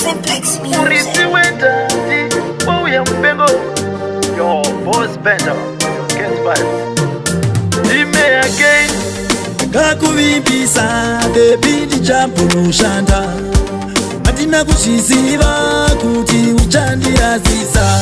Simplex Music. Urisiweta di Wow ya mpengo Yo boss bender Get vibes Ime again Kakuvimbisa baby ndichapo nushanda Atina kuchiziva kuti uchandirazisa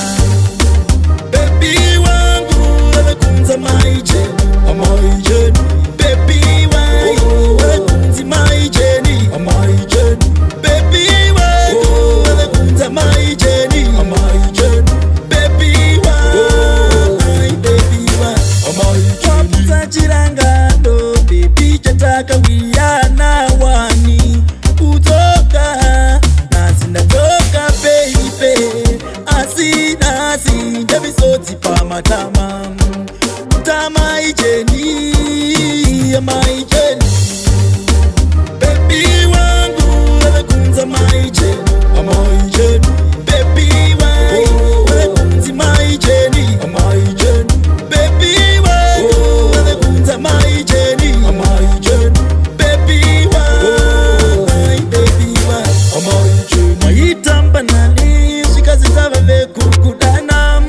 Baby wangu wekunza maijeni Amaijeni Baby wangu wekunzi maijeni Amaijeni Baby wangu wekunza maijeni Amaijeni Baby wangu Baby wangu Amaijeni Wapuza chirangano baby chataka wiyana wani Utoka nasi natoka baby Asi ndevisoti pa matama Tama ijeni Amaijeni Baby wangu wekunza maijeni Amaijeni Baby wangu wekunzi maijeni Amaijeni Baby wangu wekunza maijeni Amaijeni Baby wangu Baby wangu Amaijeni Mayitamba nani shikazitava vekukudana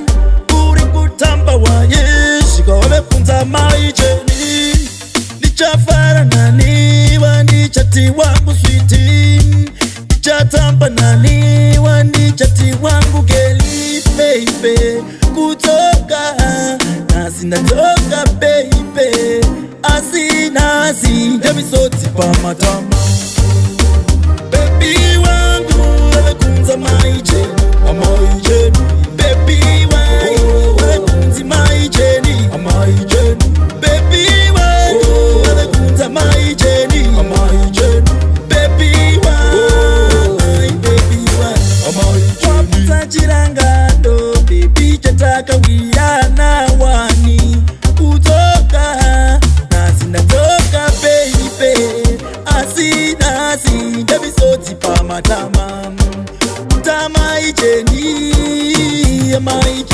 Uri kutamba waye shika wavekunza maijeni Nichafara nani wanichati wangu switi Nichatamba nani wanichati wangu geli baby Kutoka nasi natoka baby Asi ndevisoti pa matama Baby wangu wekunza maijeni Amaijeni Baby wangu wekunzi maijeni Amaijeni Baby wangu wekunza maijeni Amaijeni Baby wangu Baby wangu Amaijeni Wapuza chirangano baby chataka wiyana wani Utoka nasi natoka baby Asi ndevisoti pa matama Tama ijeni Amaijeni